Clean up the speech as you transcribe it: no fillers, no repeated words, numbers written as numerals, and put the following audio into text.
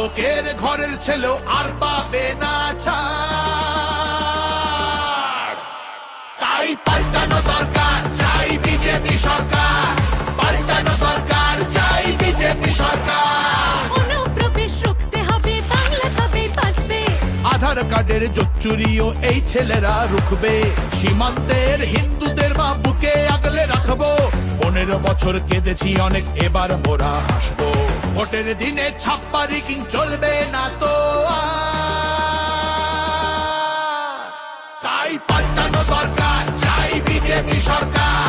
লোকের ঘরের ছেলেও আর পাবে না ছাড়। তাই পাল্টানো দরকার, চাই বিজেপি সরকার। পাল্টানো দরকার, চাই বিজেপি সরকার। অনুপ্রবেশ রুখতে হবে, বাংলা তবেই বাঁচবে। আধার কার্ডের জোচ্চুরিও এই ছেলেরা রুখবে। সীমান্তের হিন্দুদের মা বুকে আগলে রাখবো। 15 বছর কেঁদেছি অনেক, এবার মোরা হাসবো। ভোটের দিনে ছাপ্পা রিগিং চলবে না তো আর। তাই পাল্টানো দরকার, চাই বিজেপি সরকার।